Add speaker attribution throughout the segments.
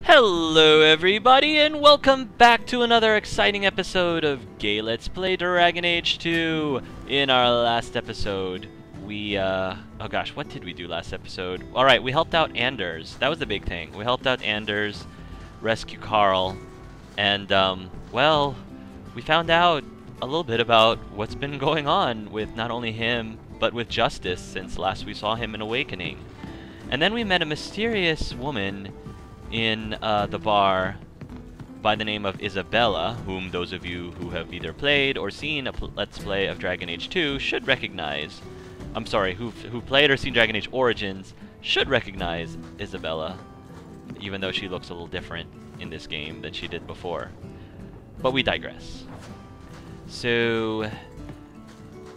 Speaker 1: Hello everybody and welcome back to another exciting episode of Gay Let's Play Dragon Age 2. In our last episode, we, oh gosh, what did we do last episode? Alright, we helped out Anders. That was the big thing. We helped out Anders, rescue Carl, and, well, we found out a little bit about what's been going on with not only him, but with Justice since last we saw him in Awakening. And then we met a mysterious woman in the bar by the name of Isabela, whom those of you who have either played or seen a Let's Play of Dragon Age 2 should recognize. I'm sorry, who played or seen Dragon Age Origins should recognize Isabela, even though she looks a little different in this game than she did before. But we digress. So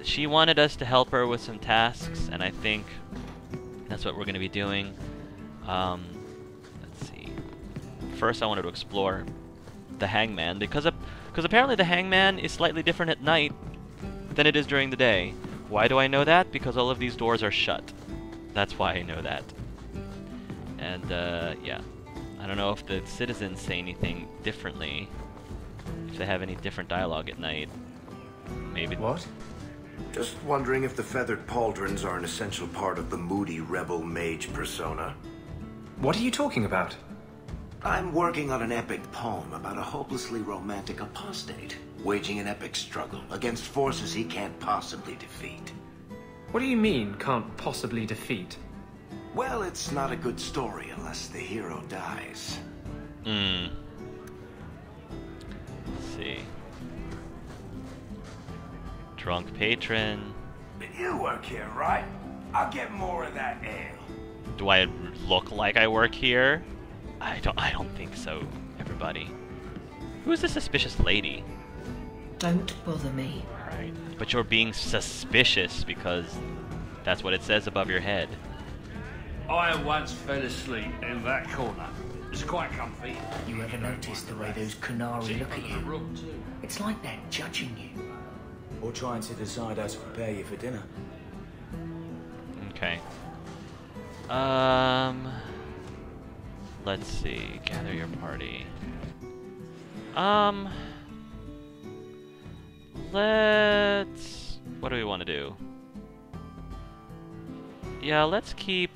Speaker 1: she wanted us to help her with some tasks, and I think that's what we're going to be doing. First, I wanted to explore the Hangman, because apparently the Hangman is slightly different at night than it is during the day. Why do I know that? Because all of these doors are shut. That's why I know that. And, yeah. I don't know if the citizens say anything differently. If they have any different dialogue at night. Maybe.
Speaker 2: What?
Speaker 3: Just wondering if the feathered pauldrons are an essential part of the moody rebel mage persona.
Speaker 2: What are you talking about?
Speaker 3: I'm working on an epic poem about a hopelessly romantic apostate, waging an epic struggle against forces he can't possibly defeat.
Speaker 2: What do you mean, can't possibly defeat?
Speaker 3: Well, it's not a good story unless the hero dies.
Speaker 1: Let's see. Drunk patron.
Speaker 4: You work here, right? I'll get more of that ale.
Speaker 1: Do I look like I work here? I don't think so, everybody. Who is this suspicious lady?
Speaker 5: Don't bother me.
Speaker 1: Right. But you're being suspicious because that's what it says above your head.
Speaker 4: I once fell asleep in that corner. It's quite comfy.
Speaker 5: You ever notice the way those Kunari look at you? It's like they're judging you.
Speaker 6: Or trying to decide how to prepare you for dinner.
Speaker 1: Okay. Let's see. Gather your party. Let's... What do we want to do? Yeah, let's keep...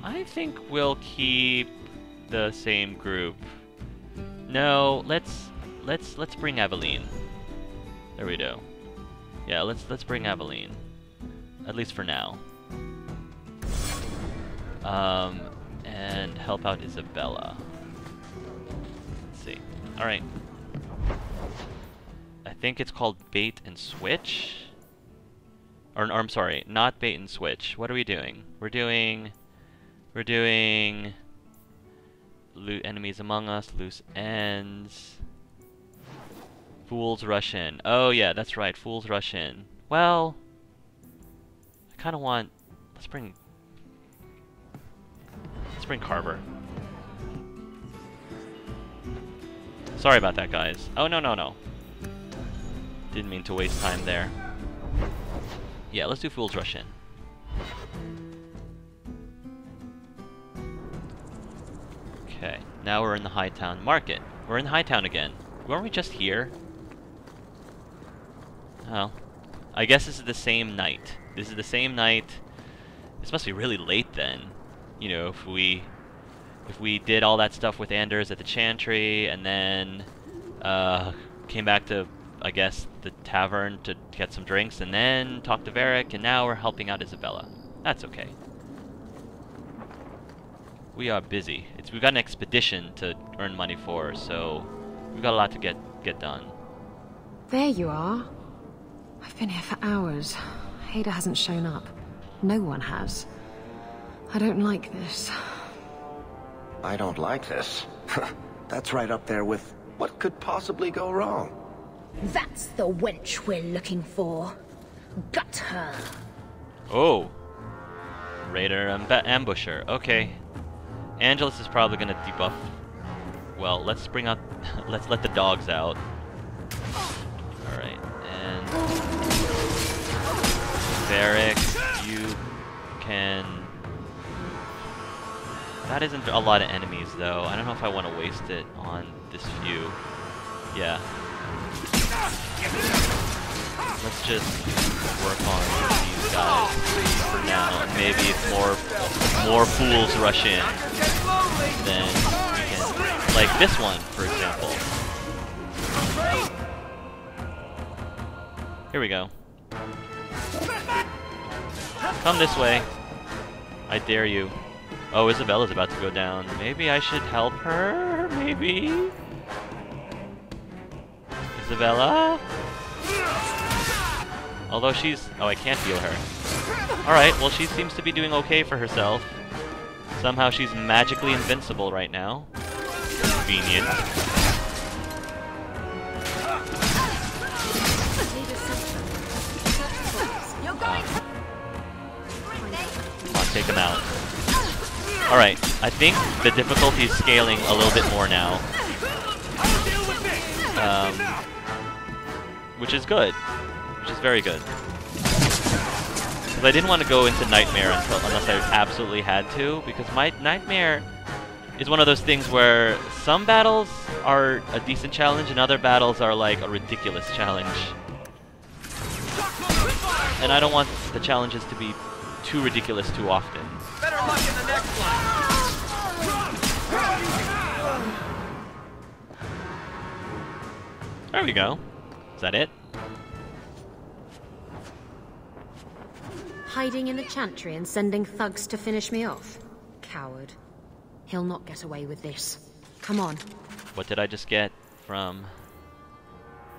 Speaker 1: I think we'll keep the same group. No, let's bring Aveline. There we go. Yeah, let's bring Aveline. At least for now. And help out Isabela. Let's see. Alright. I think it's called bait and switch? Or I'm sorry, not bait and switch. What are we doing? We're doing loot enemies among us, loose ends. Fools rush in. Oh yeah, that's right, fools rush in. Well, I kinda want... Let's bring Carver. Sorry about that, guys. Oh, no. Didn't mean to waste time there. Yeah, let's do Fools Rush In. Okay, now we're in the Hightown Market. We're in Hightown again. Weren't we just here? Oh. I guess this is the same night. This is the same night. This must be really late then. You know, if we did all that stuff with Anders at the Chantry, and then came back to, I guess, the tavern to get some drinks, and then talked to Varric, and now we're helping out Isabela. That's okay. We are busy. We've got an expedition to earn money for, so we've got a lot to get done.
Speaker 7: There you are. I've been here for hours. Hayder hasn't shown up. No one has. I don't like this.
Speaker 3: I don't like this. That's right up there with what could possibly go wrong.
Speaker 8: That's the wench we're looking for. Gut her.
Speaker 1: Oh. Raider ambusher. Okay. Angelus is probably gonna debuff. Well, let's bring out... let's let the dogs out. Alright, and... Varric, you can... That isn't a lot of enemies, though. I don't know if I want to waste it on this few. Yeah. Let's just work on these guys for now. And maybe if more fools rush in, then we can... Like this one, for example. Here we go. Come this way. I dare you. Oh, Isabela's about to go down. Maybe I should help her? Maybe? Isabela? Although she's... Oh, I can't heal her. Alright, well she seems to be doing okay for herself. Somehow she's magically invincible right now. Convenient. Take him out. Alright, I think the difficulty is scaling a little bit more now. Which is good. Which is very good. Because I didn't want to go into Nightmare unless I absolutely had to, because my Nightmare is one of those things where some battles are a decent challenge and other battles are like a ridiculous challenge. And I don't want the challenges to be too ridiculous too often.
Speaker 9: Better luck in the next one.
Speaker 1: There we go. Is that it?
Speaker 7: Hiding in the Chantry and sending thugs to finish me off? Coward. He'll not get away with this. Come on.
Speaker 1: What did I just get from...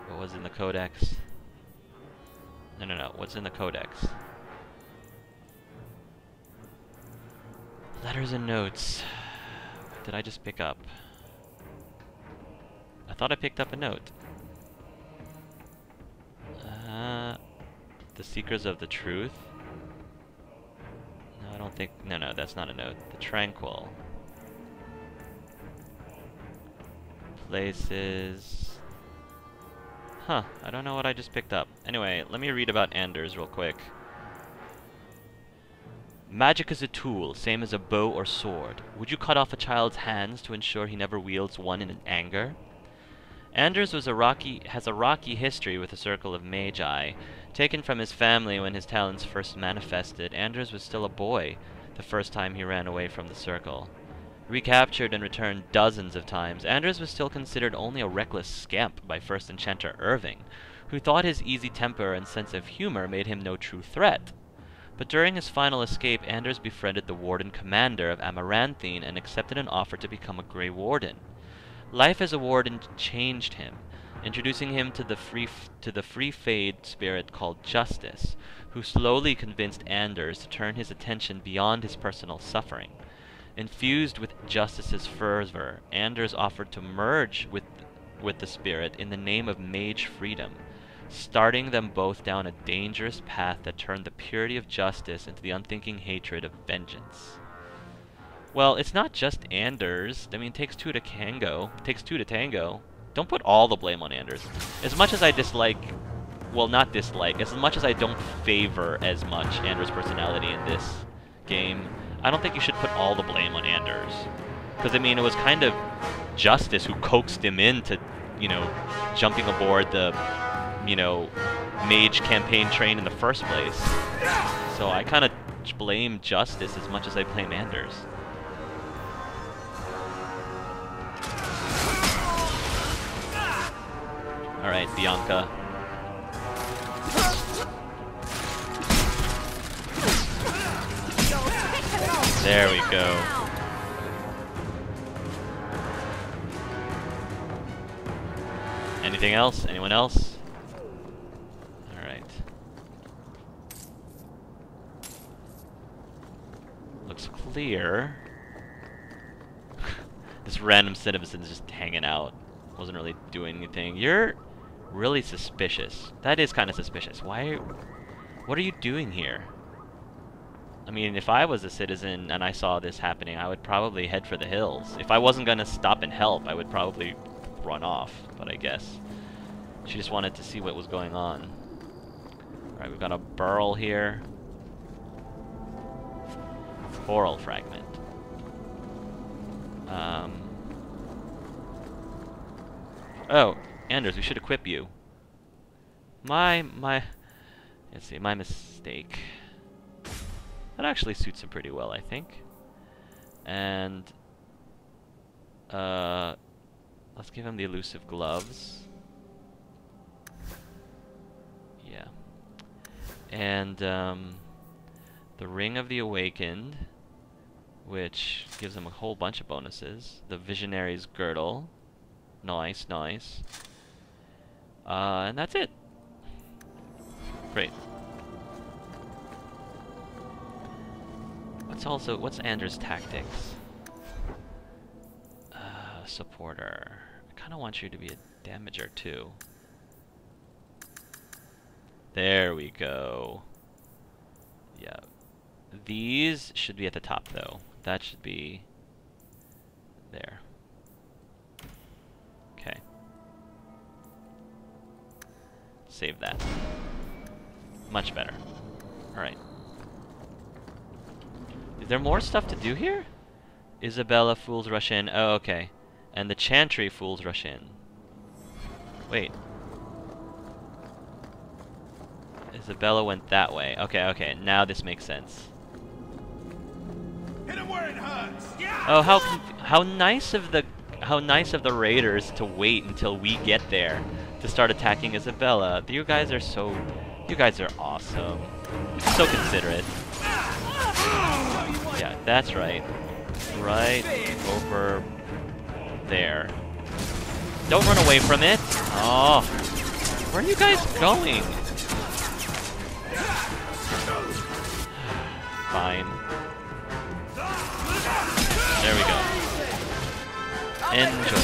Speaker 1: What was in the codex? No. What's in the codex? Letters and notes. What did I just pick up? I thought I picked up a note. The Seekers of the Truth? No, I don't think... No, that's not a note. The Tranquil. Places... Huh, I don't know what I just picked up. Anyway, let me read about Anders real quick. Magic is a tool, same as a bow or sword. Would you cut off a child's hands to ensure he never wields one in anger? Anders has a rocky history with the Circle of Magi. Taken from his family when his talents first manifested, Anders was still a boy the first time he ran away from the Circle. Recaptured and returned dozens of times, Anders was still considered only a reckless scamp by First Enchanter Irving, who thought his easy temper and sense of humor made him no true threat. But during his final escape, Anders befriended the Warden Commander of Amaranthine and accepted an offer to become a Grey Warden. Life as a Warden changed him, introducing him to the free fade spirit called Justice, who slowly convinced Anders to turn his attention beyond his personal suffering. Infused with Justice's fervor, Anders offered to merge with the spirit in the name of mage freedom, starting them both down a dangerous path that turned the purity of justice into the unthinking hatred of vengeance. Well, it's not just Anders. I mean, it takes two to tango. Don't put all the blame on Anders. As much as I dislike... Well, not dislike. As much as I don't favor as much Anders' personality in this game, I don't think you should put all the blame on Anders. Because, I mean, it was kind of Justice who coaxed him into, you know, jumping aboard the, you know, mage campaign train in the first place. So I kind of blame Justice as much as I blame Anders. Alright, Bianca. There we go. Anything else? Anyone else? Alright. Looks clear. This random citizen's just hanging out. Wasn't really doing anything. You're really suspicious. That is kind of suspicious. What are you doing here? I mean, if I was a citizen and I saw this happening, I would probably head for the hills. If I wasn't gonna stop and help, I would probably run off. But I guess she just wanted to see what was going on. Alright, we've got a burl here. Coral fragment. Oh, Anders, we should equip you. My mistake. That actually suits him pretty well, I think. And let's give him the elusive gloves. Yeah. And the Ring of the Awakened, which gives him a whole bunch of bonuses. The Visionary's Girdle. Nice, nice. And that's it. Great. What's Anders' tactics? Supporter. I kind of want you to be a damager too. There we go. Yeah. These should be at the top though. That should be there. Okay. Save that. Much better. Alright. Is there more stuff to do here? Isabela fools rush in. Oh, okay. And the Chantry fools rush in. Wait. Isabela went that way. Okay, okay. Now this makes sense.
Speaker 9: Hit him where it hurts. Yeah.
Speaker 1: Oh, how nice of the raiders to wait until we get there to start attacking Isabela. You guys are awesome. So considerate. Yeah, that's right. Right over there. Don't run away from it. Oh, where are you guys going? Fine. There we go. Enjoy.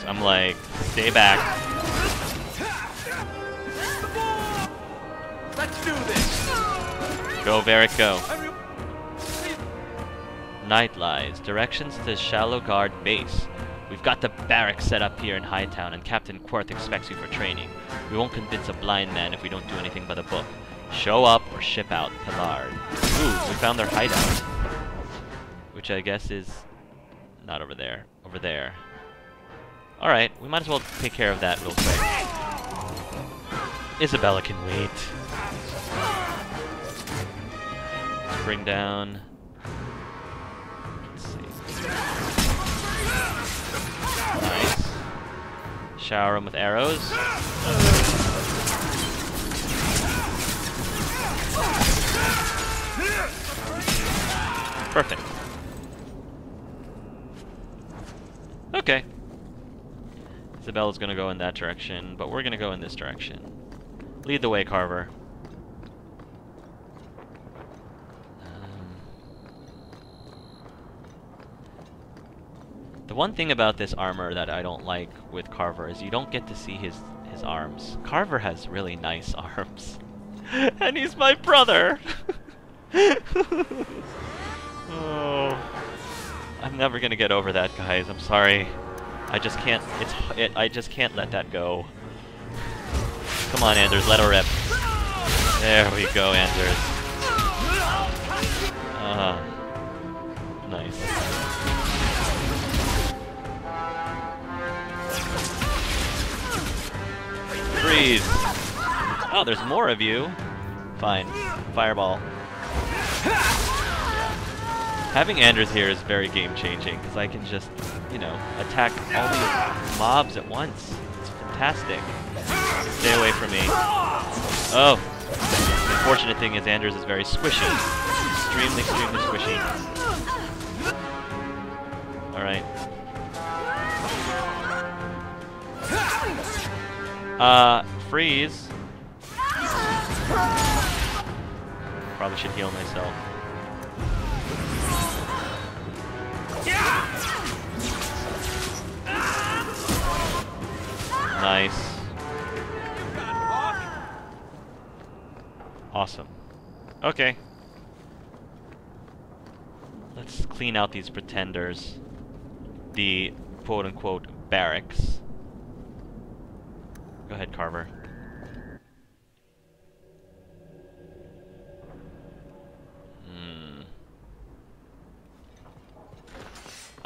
Speaker 1: I'm like, stay back.
Speaker 9: Let's do this.
Speaker 1: Go, Varric, go. Night Lies. Directions to Shallow Guard Base. We've got the barracks set up here in Hightown, and Captain Quirth expects you for training. We won't convince a blind man if we don't do anything by the book. Show up or ship out, Pillard. Ooh, we found their hideout. Which I guess is not over there. Over there. Alright, we might as well take care of that real quick. Isabela can wait. Let's bring down... Let's see. Nice. Shower him with arrows. Perfect. Okay. Isabela's gonna go in that direction, but we're gonna go in this direction. Lead the way, Carver. The one thing about this armor that I don't like with Carver is you don't get to see his arms. Carver has really nice arms. And he's my brother! Oh, I'm never gonna get over that, guys. I'm sorry. I just can't. I just can't let that go. Come on, Anders, let her rip. There we go, Anders. Nice. Freeze. Oh, there's more of you. Fine. Fireball. Having Anders here is very game-changing, because I can just, you know, attack all these mobs at once. It's fantastic. Stay away from me. Oh! The unfortunate thing is Anders is very squishy. Extremely, extremely squishy. Alright. Freeze. Probably should heal myself. Nice. Awesome. Okay. Let's clean out these pretenders. The quote-unquote barracks. Go ahead, Carver.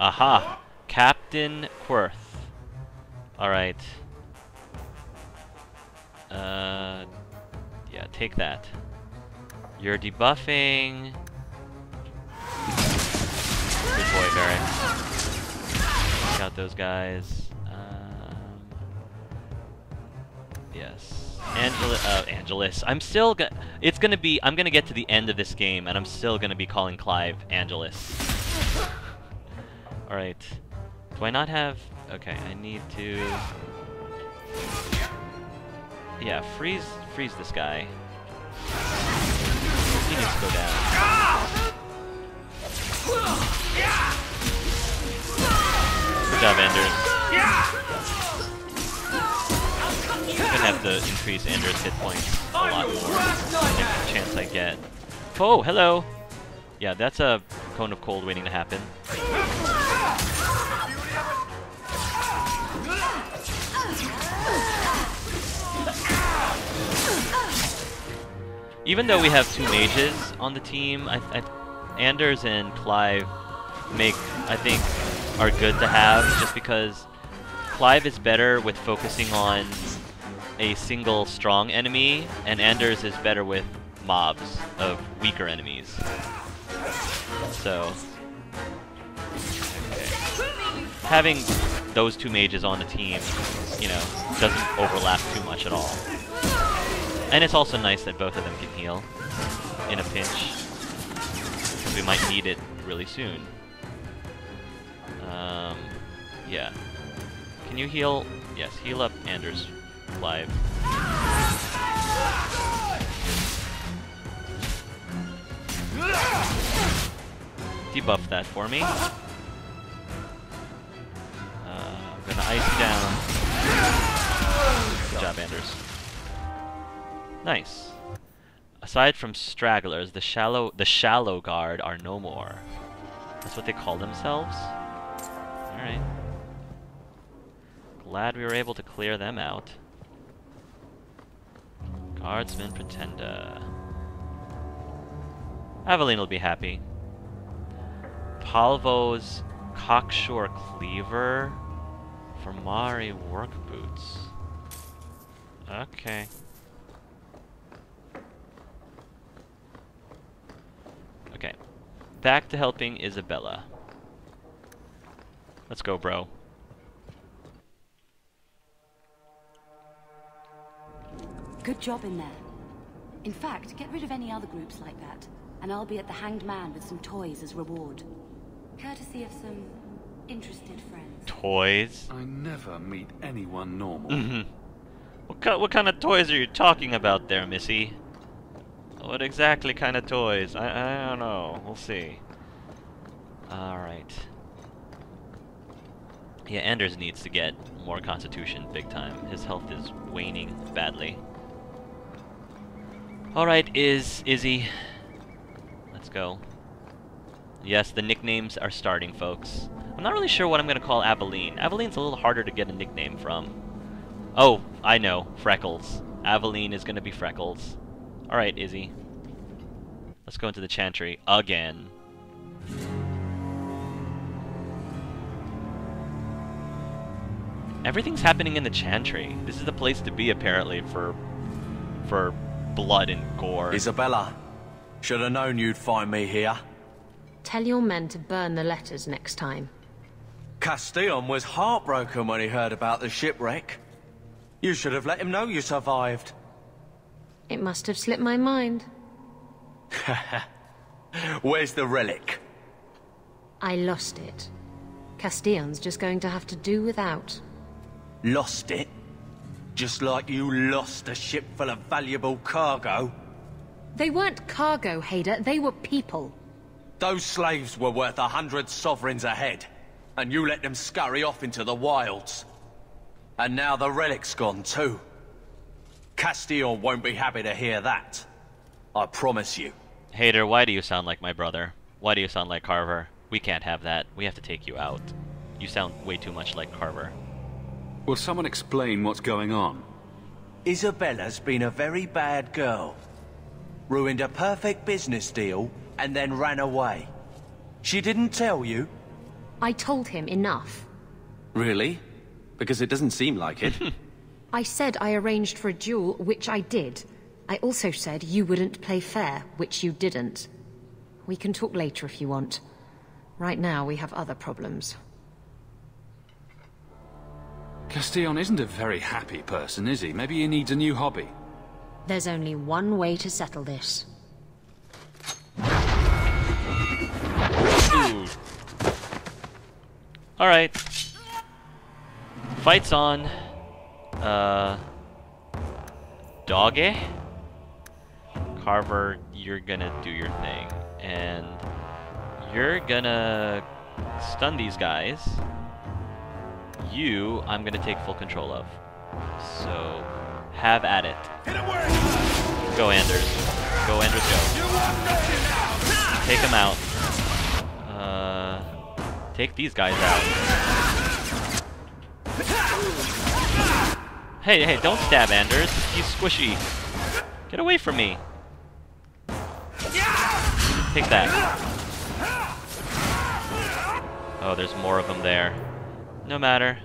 Speaker 1: Aha! Captain Quirth. Alright. Yeah, take that. You're debuffing. Good boy, Barrett. Take out those guys. Yes. Angelus. I'm still gonna... It's gonna be... I'm gonna get to the end of this game, and I'm still gonna be calling Clive Angelus. Alright. Do I not have... Okay, I need to... Yeah, freeze this guy. He needs to go down. Good job, Anders. I'm gonna have to increase Anders' hit points a lot more. Every chance I get. Oh, hello! Yeah, that's a cone of cold waiting to happen. Even though we have 2 mages on the team, Anders and Clive I think, are good to have, just because Clive is better with focusing on a single strong enemy, and Anders is better with mobs of weaker enemies. So, okay. Having those 2 mages on the team, you know, doesn't overlap too much at all. And it's also nice that both of them can heal in a pinch, because we might need it really soon. Yeah. Can you heal? Yes, heal up Anders, Clive. Debuff that for me. I'm gonna ice you down. Good job, Anders. Nice. Aside from stragglers, the shallow guard are no more. That's what they call themselves? Alright. Glad we were able to clear them out. Guardsman Pretender. Aveline will be happy. Palvo's Cockshore Cleaver for Mari work boots. Okay. Okay. Back to helping Isabela. Let's go, bro.
Speaker 10: Good job in there. In fact, get rid of any other groups like that, and I'll be at the Hanged Man with some toys as reward. Courtesy of some interested friends.
Speaker 1: Toys?
Speaker 4: I never meet anyone normal.
Speaker 1: What kind of toys are you talking about there, Missy? What exactly kind of toys? I don't know. We'll see. Alright. Yeah, Anders needs to get more constitution big time. His health is waning badly. Alright, Izzy. Let's go. Yes, the nicknames are starting, folks. I'm not really sure what I'm going to call Aveline. Aveline's a little harder to get a nickname from. Oh, I know. Freckles. Aveline is going to be Freckles. Alright, Izzy. Let's go into the Chantry again. Everything's happening in the Chantry. This is the place to be, apparently, for blood and gore.
Speaker 6: Isabela, should have known you'd find me here.
Speaker 7: Tell your men to burn the letters next time.
Speaker 6: Castillon was heartbroken when he heard about the shipwreck. You should have let him know you survived.
Speaker 7: It must have slipped my mind.
Speaker 6: Where's the relic?
Speaker 7: I lost it. Castillon's just going to have to do without.
Speaker 6: Lost it? Just like you lost a ship full of valuable cargo?
Speaker 7: They weren't cargo, Hayder. They were people.
Speaker 6: Those slaves were worth 100 sovereigns a head, and you let them scurry off into the wilds. And now the relic's gone too. Castillon won't be happy to hear that. I promise you.
Speaker 1: Hayder, why do you sound like my brother? Why do you sound like Carver? We can't have that. We have to take you out. You sound way too much like Carver.
Speaker 4: Will someone explain what's going on?
Speaker 6: Isabela's been a very bad girl. Ruined a perfect business deal and then ran away. She didn't tell you?
Speaker 7: I told him enough.
Speaker 6: Really? Because it doesn't seem like it.
Speaker 7: I said I arranged for a duel, which I did. I also said you wouldn't play fair, which you didn't. We can talk later if you want. Right now, we have other problems.
Speaker 11: Castillon isn't a very happy person, is he? Maybe he needs a new hobby.
Speaker 7: There's only one way to settle this.
Speaker 1: Ooh. Alright. Fight's on. Doggy? Carver, you're gonna do your thing. And you're gonna stun these guys. You, I'm gonna take full control of. So, have at it. Go, Anders. Go, Anders, go. Take him out. Take these guys out. Hey, hey, don't stab Anders. He's squishy. Get away from me. Take that. Oh, there's more of them there. No matter.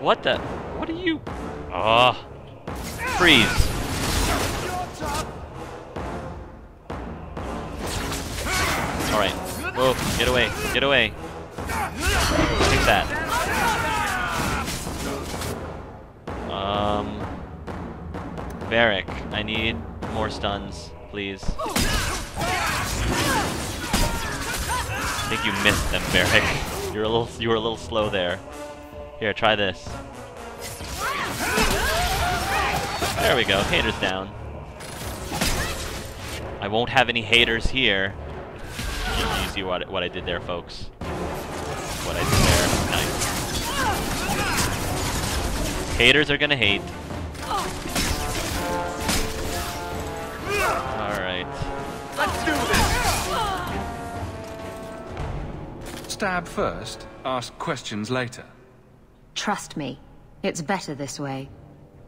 Speaker 1: What the? What are you? Oh. Freeze. Alright. Whoa, get away. Get away. Take that. Varric, I need more stuns, please. I think you missed them, Varric. You were a little slow there. Here, try this. There we go. Hayder's down. I won't have any haters here. You see what I did there, folks? What I did there. Nice. Haters are gonna hate. Alright.
Speaker 9: Let's do this!
Speaker 11: Stab first, ask questions later.
Speaker 7: Trust me, it's better this way.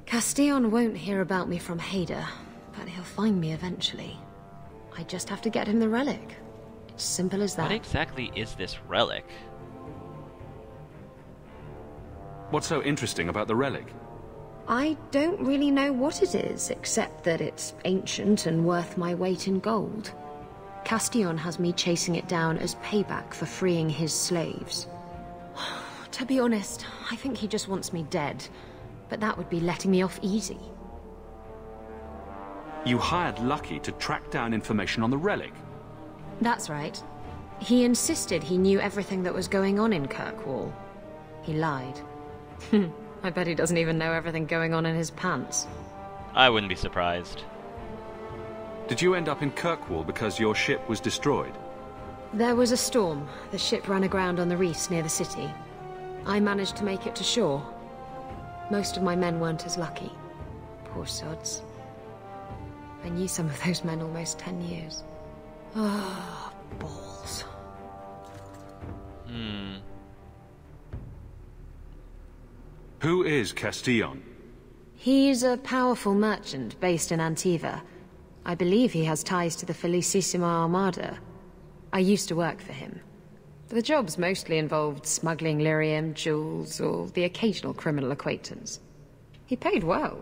Speaker 7: Castillon won't hear about me from Hayder, but he'll find me eventually. I just have to get him the relic. It's simple as that.
Speaker 1: What exactly is this relic?
Speaker 11: What's so interesting about the relic?
Speaker 7: I don't really know what it is, except that it's ancient and worth my weight in gold. Castillon has me chasing it down as payback for freeing his slaves. To be honest, I think he just wants me dead, but that would be letting me off easy.
Speaker 11: You hired Lucky to track down information on the relic?
Speaker 7: That's right. He insisted he knew everything that was going on in Kirkwall. He lied. I bet he doesn't even know everything going on in his pants.
Speaker 1: I wouldn't be surprised.
Speaker 11: Did you end up in Kirkwall because your ship was destroyed?
Speaker 7: There was a storm. The ship ran aground on the reefs near the city. I managed to make it to shore. Most of my men weren't as lucky. Poor sods. I knew some of those men almost 10 years. Ah, balls.
Speaker 11: Who is Castillon?
Speaker 7: He's a powerful merchant based in Antiva. I believe he has ties to the Felicissima Armada. I used to work for him. The jobs mostly involved smuggling lyrium, jewels, or the occasional criminal acquaintance. He paid well.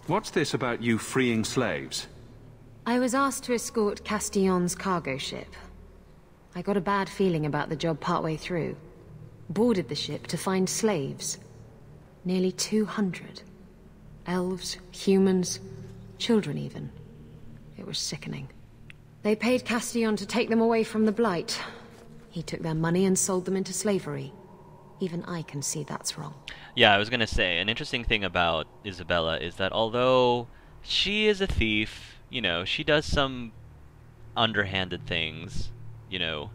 Speaker 11: What's this about you freeing slaves?
Speaker 7: I was asked to escort Castillon's cargo ship. I got a bad feeling about the job partway through. Boarded the ship to find slaves. Nearly 200. Elves, humans, children even. It was sickening. They paid Castillon to take them away from the Blight. He took their money and sold them into slavery. Even I can see that's wrong.
Speaker 1: Yeah, I was gonna say, an interesting thing about Isabela is that although she is a thief, you know, she does some underhanded things, you know,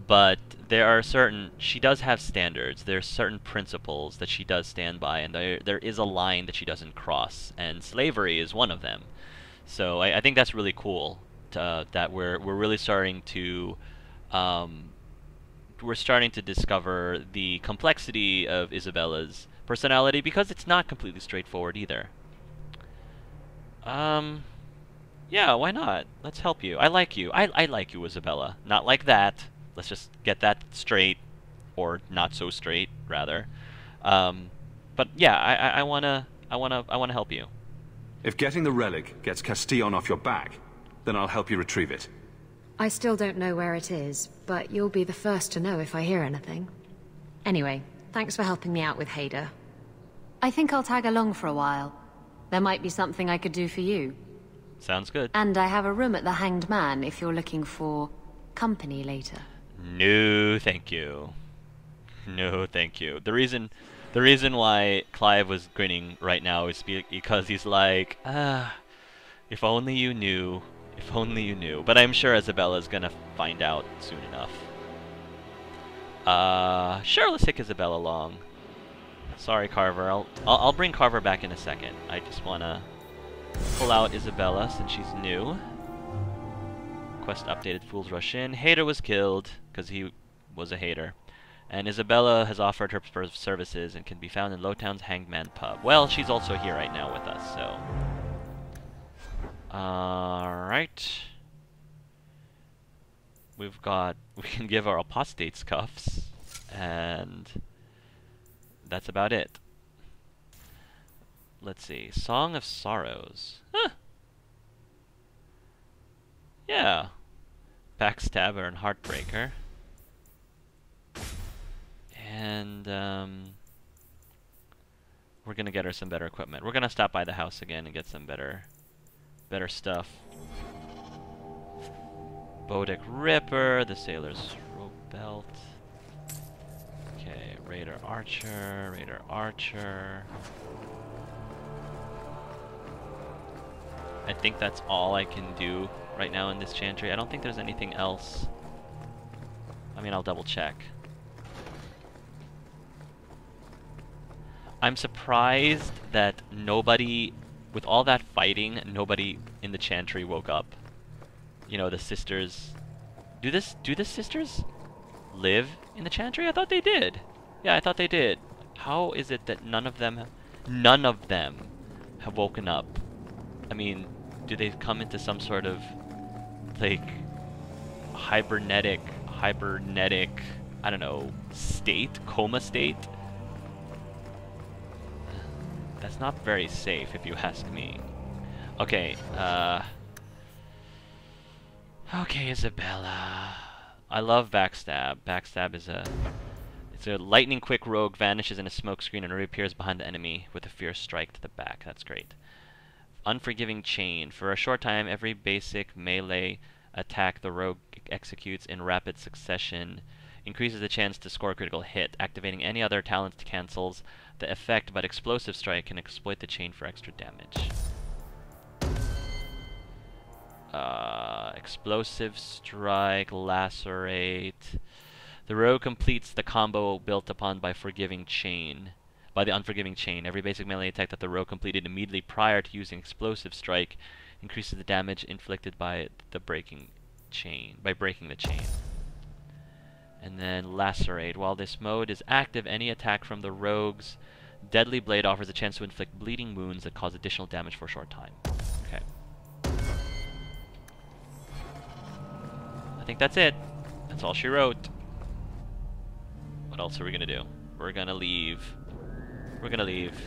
Speaker 1: but there are certain, she does have standards, there's certain principles that she does stand by, and there is a line that she doesn't cross, and slavery is one of them. So I think that's really cool, that we're really starting to discover the complexity of Isabela's personality, because it's not completely straightforward either. Yeah, why not? Let's help you. I like you. I like you, Isabela. Not like that. Let's just get that straight, or not so straight, rather. But yeah, I wanna help you.
Speaker 11: If getting the relic gets Castillon off your back, then I'll help you retrieve it.
Speaker 7: I still don't know where it is, but you'll be the first to know if I hear anything. Anyway, thanks for helping me out with Hayder.
Speaker 10: I think I'll tag along for a while. There might be something I could do for you.
Speaker 1: Sounds good.
Speaker 10: And I have a room at the Hanged Man if you're looking for company later.
Speaker 1: No, thank you. No, thank you. The reason why Clive was grinning right now is because he's like, if only you knew. If only you knew. But I'm sure Isabela's gonna find out soon enough. Sure, let's take Isabela along. Sorry, Carver. I'll bring Carver back in a second. I just wanna pull out Isabela since she's new. Quest updated. Fools rush in. Hayder was killed because he was a hater. And Isabela has offered her services and can be found in Lowtown's Hanged Man pub. Well, she's also here right now with us, so. Alright. We can give our apostates cuffs, and that's about it. Let's see. Song of Sorrows. Huh. Yeah. Backstabber and Heartbreaker. And, we're gonna get her some better equipment. We're gonna stop by the house again and get some better stuff. Bodic Ripper, the Sailor's Rope Belt. Okay, Raider Archer, Raider Archer. I think that's all I can do right now in this Chantry. I don't think there's anything else. I mean, I'll double check. I'm surprised that nobody, with all that fighting, nobody in the Chantry woke up. You know, the sisters. Do the sisters live in the Chantry? I thought they did. Yeah, I thought they did. How is it that none of them have woken up? I mean, do they come into some sort of, like, hibernetic, I don't know, state? Coma state? That's not very safe, if you ask me. Okay, okay, Isabela. I love Backstab. Backstab is it's a lightning-quick rogue, vanishes in a smokescreen and reappears behind the enemy with a fierce strike to the back. That's great. Unforgiving Chain. For a short time, every basic melee attack the rogue executes in rapid succession increases the chance to score a critical hit. Activating any other talents cancels the effect, but Explosive Strike can exploit the chain for extra damage. Explosive Strike, Lacerate. The rogue completes the combo built upon by Unforgiving Chain. Every basic melee attack that the rogue completed immediately prior to using Explosive Strike increases the damage inflicted by breaking the chain. And then Lacerate. While this mode is active, any attack from the rogue's Deadly Blade offers a chance to inflict bleeding wounds that cause additional damage for a short time. Okay. I think that's it. That's all she wrote. What else are we gonna do? We're gonna leave. We're gonna leave.